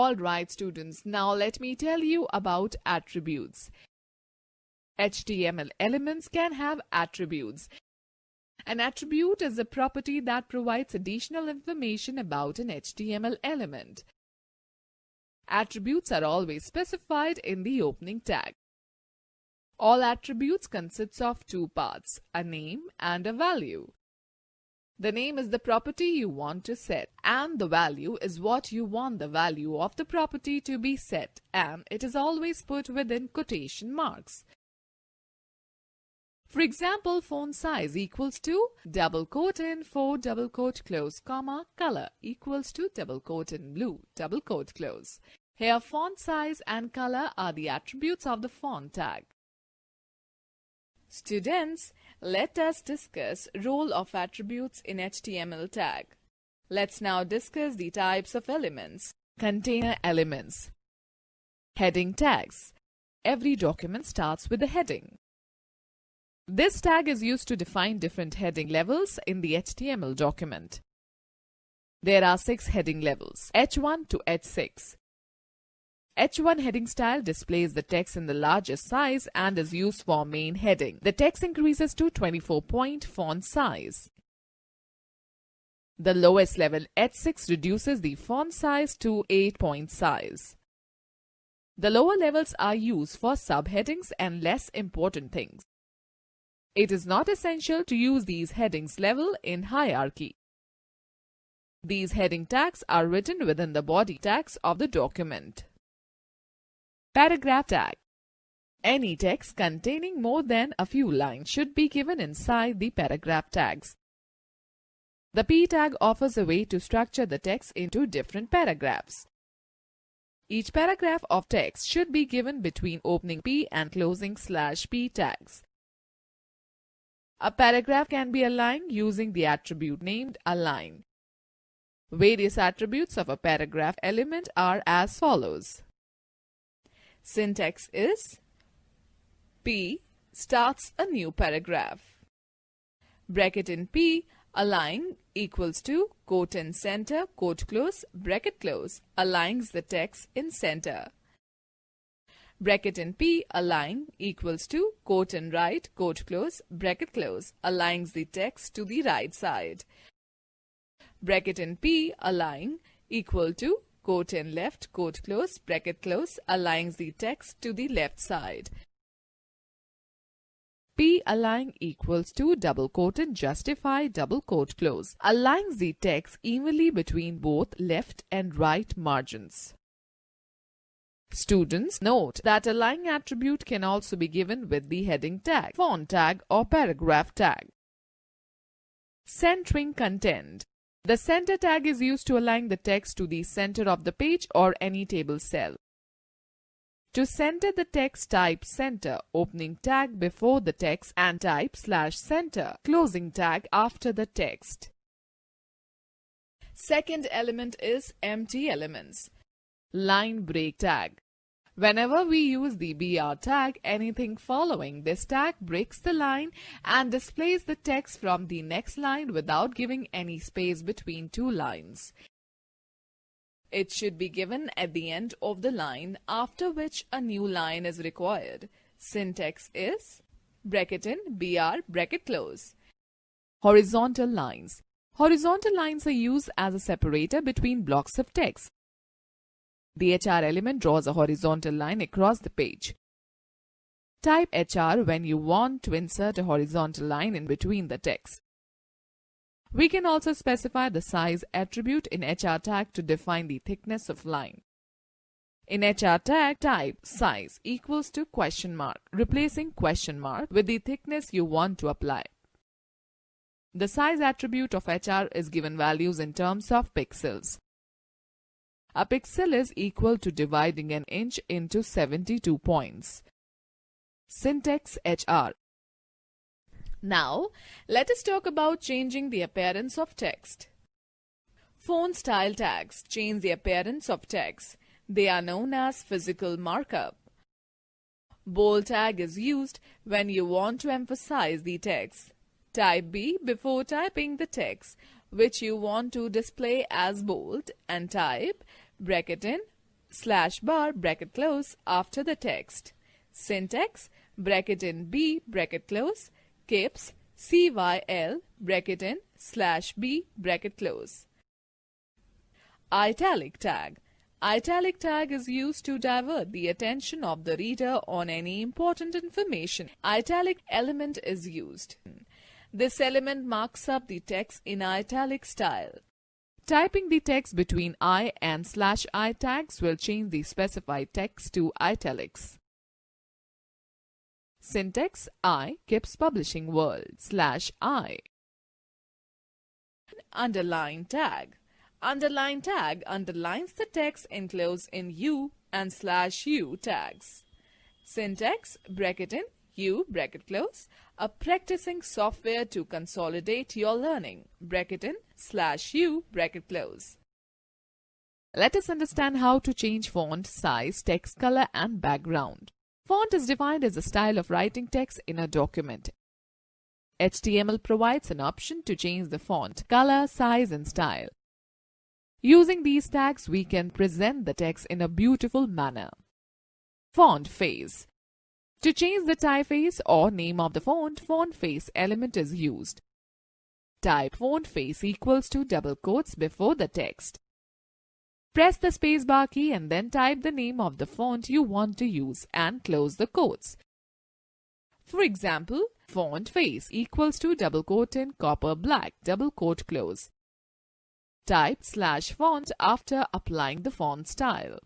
Alright students, now let me tell you about attributes. HTML elements can have attributes. An attribute is a property that provides additional information about an HTML element. Attributes are always specified in the opening tag. All attributes consist of two parts, a name and a value. The name is the property you want to set, and the value is what you want the value of the property to be set, and it is always put within quotation marks. For example, font size equals to double quote in 4 double quote close comma color equals to double quote in blue double quote close. Here font size and color are the attributes of the font tag. Students, let us discuss role of attributes in HTML tag. Let's now discuss the types of elements. Container elements. Heading tags. Every document starts with a heading. This tag is used to define different heading levels in the HTML document. There are 6 heading levels, H1 to H6. H1 heading style displays the text in the largest size and is used for main heading. The text increases to 24-point font size. The lowest level H6 reduces the font size to 8-point size. The lower levels are used for subheadings and less important things. It is not essential to use these headings level in hierarchy. These heading tags are written within the body tags of the document. Paragraph tag. Any text containing more than a few lines should be given inside the paragraph tags. The P tag offers a way to structure the text into different paragraphs. Each paragraph of text should be given between opening P and closing /P tags. A paragraph can be aligned using the attribute named align. Various attributes of a paragraph element are as follows. Syntax is P starts a new paragraph. Bracket in P align equals to quote in center, quote close, bracket close aligns the text in center. Bracket in P align equals to quote in right, quote close, bracket close aligns the text to the right side. Bracket in P align equal to quote in left, quote close, bracket close aligns the text to the left side. P align equals to double quote in justify double quote close aligns the text evenly between both left and right margins. Students, note that align attribute can also be given with the heading tag, font tag or paragraph tag. Centering content. The center tag is used to align the text to the center of the page or any table cell. To center the text, type center opening tag before the text and type /center closing tag after the text. Second element is empty elements. Line break tag. Whenever we use the BR tag, anything following this tag breaks the line and displays the text from the next line without giving any space between two lines. It should be given at the end of the line, after which a new line is required. Syntax is bracket in BR bracket close. Horizontal lines. Horizontal lines are used as a separator between blocks of text. The HR element draws a horizontal line across the page. Type HR when you want to insert a horizontal line in between the text. We can also specify the size attribute in HR tag to define the thickness of line. In HR tag, type size equals to question mark, replacing question mark with the thickness you want to apply. The size attribute of HR is given values in terms of pixels. A pixel is equal to dividing an inch into 72 points. Syntax HR. Now, let us talk about changing the appearance of text. Font style tags change the appearance of text. They are known as physical markup. Bold tag is used when you want to emphasize the text. Type B before typing the text which you want to display as bold and type bracket in slash bar bracket close after the text. Syntax bracket in B bracket close keeps CYL bracket in slash B bracket close. Italic tag. Italic tag is used to divert the attention of the reader on any important information. Italic element is used. This element marks up the text in italic style. Typing the text between I and slash I tags will change the specified text to italics. Syntax I keeps publishing world slash I. Underline tag. Underline tag underlines the text enclosed in U and slash U tags. Syntax bracket in U bracket close, a practicing software to consolidate your learning, bracket in slash U bracket close. Let us understand how to change font size, text color and background. Font is defined as a style of writing text in a document. HTML provides an option to change the font, color, size and style. Using these tags, we can present the text in a beautiful manner. Font face. To change the typeface or name of the font face element is used. Type font face equals to double quotes before the text. Press the spacebar key and then type the name of the font you want to use and close the quotes. For example, font face equals to double quote in copper black, double quote close. Type slash font after applying the font style.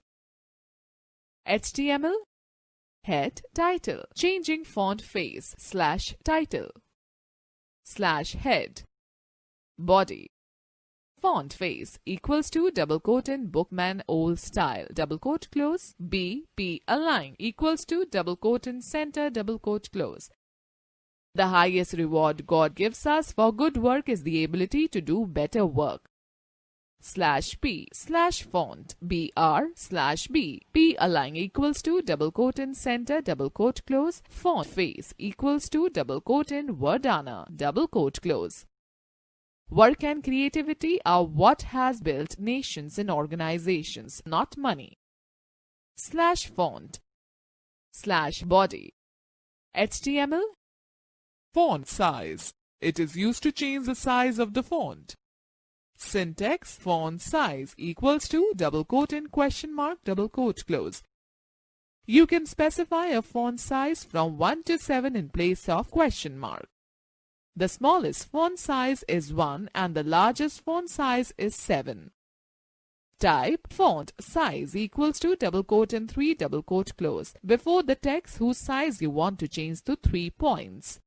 HTML head title, changing font face slash title slash head. Body font face equals to double quote in bookman old style, double quote close. BP align equals to double quote in center, double quote close. The highest reward God gives us for good work is the ability to do better work. Slash P slash font BR slash B. P align equals to double quote in center, double quote close. Font face equals to double quote in Verdana, double quote close. Work and creativity are what has built nations and organizations, not money. Slash font slash body. HTML Font size. It is used to change the size of the font. Syntax font size equals to double quote in question mark, double quote close. You can specify a font size from 1 to 7 in place of question mark. The smallest font size is 1 and the largest font size is 7. Type font size equals to double quote in 3 double quote close before the text whose size you want to change to 3 points.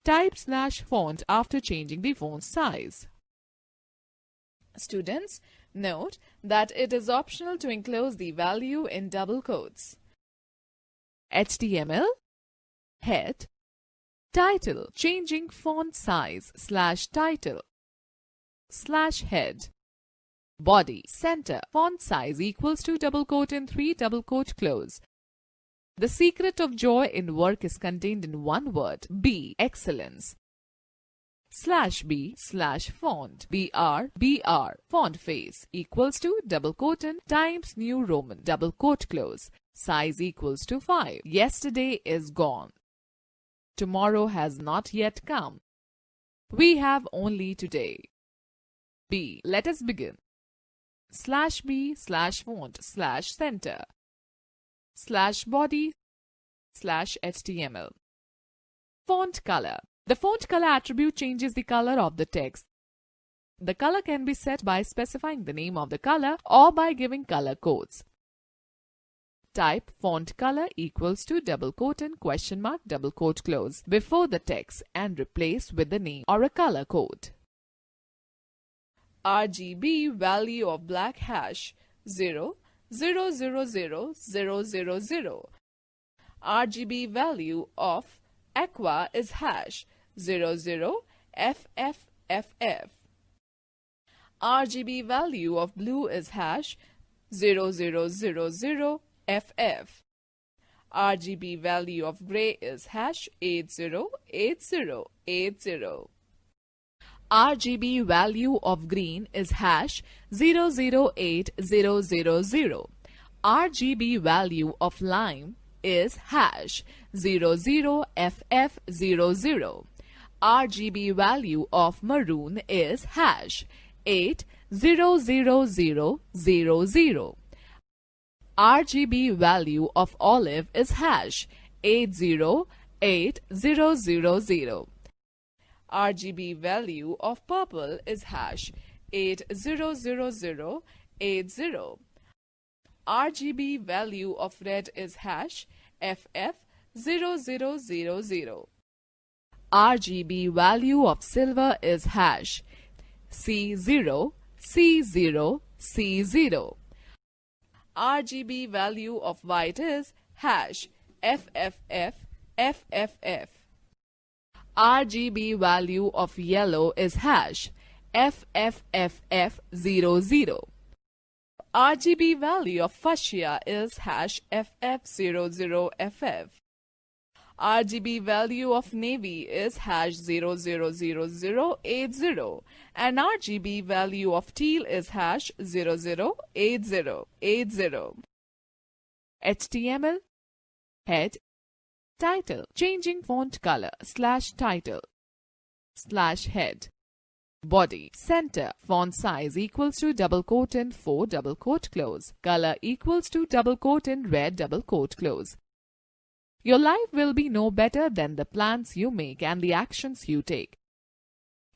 Type slash font after changing the font size. Students, note that it is optional to enclose the value in double quotes. HTML head title, changing font size slash title slash head. Body center, font size equals to double quote in 3 double quote close. The secret of joy in work is contained in one word, B, excellence. Slash B slash font BR font face equals to double quote in Times New Roman, double quote close. Size equals to 5. Yesterday is gone. Tomorrow has not yet come. We have only today. B. Let us begin. Slash B slash font slash center slash body slash HTML. Font color. The font color attribute changes the color of the text. The color can be set by specifying the name of the color or by giving color codes. Type font color equals to double quote in question mark double quote close before the text and replace with the name or a color code. RGB value of black hash 0 0 0 0 0 0 0. RGB value of aqua is hash 00 FFFF. RGB value of blue is hash 0000 FF. RGB value of gray is hash 808080. RGB value of green is hash 008000. RGB value of lime is hash 00FF00. RGB value of maroon is hash 800000. RGB value of olive is hash 808000. RGB value of purple is hash 800080. RGB value of red is hash FF0000. RGB value of silver is hash C0C0C0. RGB value of white is hash FFFFFF. RGB value of yellow is hash FFFF00. RGB value of fuchsia is hash FF00FF. RGB value of navy is hash 000080 and RGB value of teal is hash 008080. HTML head title changing font color /title /head body center font size equals to double quote in 4 double quote close color equals to double quote in red double quote close. Your life will be no better than the plans you make and the actions you take.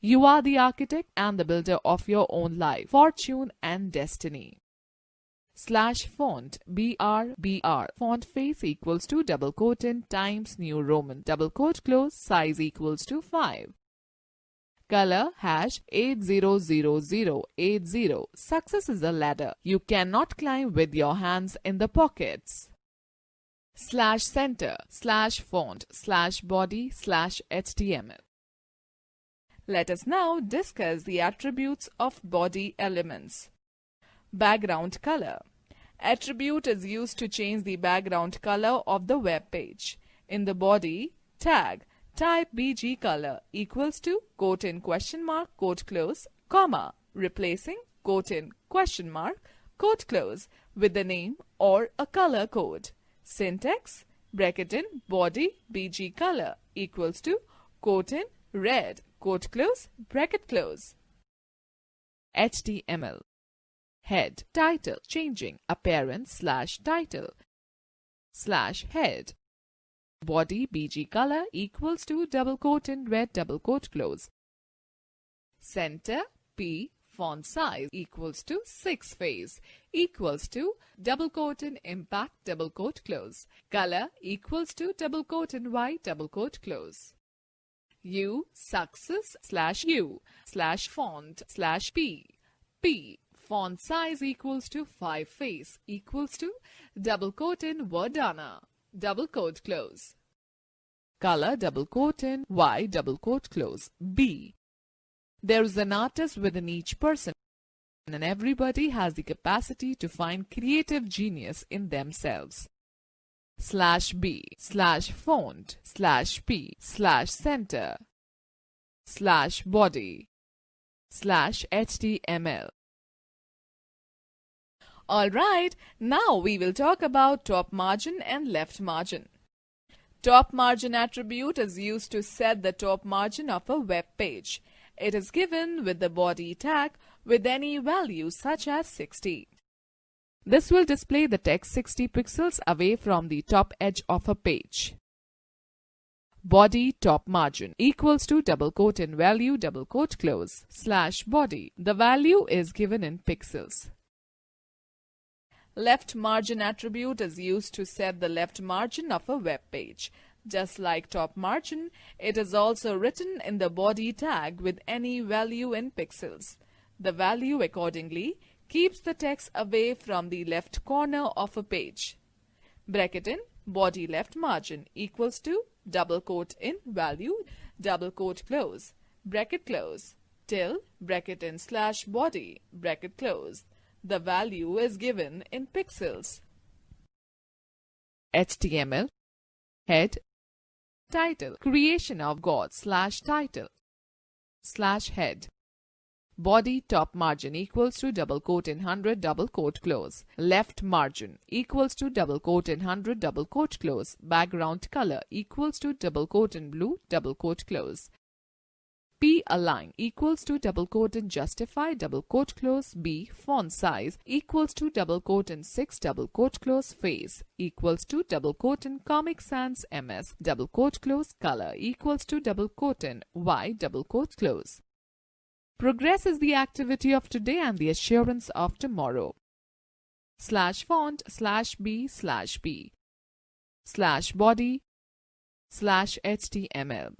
You are the architect and the builder of your own life, fortune and destiny. /font BR font face equals to double quote in Times New Roman double quote close size equals to 5. Color hash 800080. Success is a ladder you cannot climb with your hands in the pockets. /center /font /body /html. Let us now discuss the attributes of body elements. Background color. Attribute is used to change the background color of the web page. In the body tag, type BG color equals to quote in question mark quote close comma replacing quote in question mark quote close with the name or a color code. Syntax bracket in body BG color equals to quote in red quote close bracket close. HTML head title changing appearance /title /head body BG color equals to double quote in red double quote close. Center P font size equals to 6 face equals to double quote in impact double quote close. Color equals to double quote in white double quote close. U success /U /font /P P font size equals to 5 face equals to double quote in Verdana double quote close. Color double quote in Y double quote close B. There is an artist within each person and everybody has the capacity to find creative genius in themselves. /B /font /P /center /body /HTML. Alright, now we will talk about top margin and left margin. Top margin attribute is used to set the top margin of a web page. It is given with the body tag with any value such as 60. This will display the text 60 pixels away from the top edge of a page. Body top margin equals to double quote in value double quote close /body. The value is given in pixels. Left margin attribute is used to set the left margin of a web page. Just like top margin, it is also written in the body tag with any value in pixels. The value accordingly keeps the text away from the left corner of a page. Bracket in body left margin equals to double quote in value double quote close bracket close till bracket in /body bracket close. The value is given in pixels. HTML head title creation of God /title /head Body top margin equals to double quote in 100 double quote close. Left margin equals to double quote in 100 double quote close. Background color equals to double quote in blue double quote close. P align equals to double quote in justify double quote close. B font size equals to double quote in 6 double quote close. Face equals to double quote in Comic Sans MS double quote close. Color equals to double quote in Y double quote close. Progress is the activity of today and the assurance of tomorrow. /font /b/b /body /html.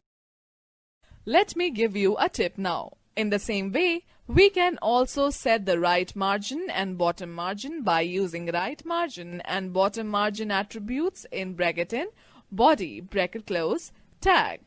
Let me give you a tip now. In the same way, we can also set the right margin and bottom margin by using right margin and bottom margin attributes in bracket in body bracket close tag.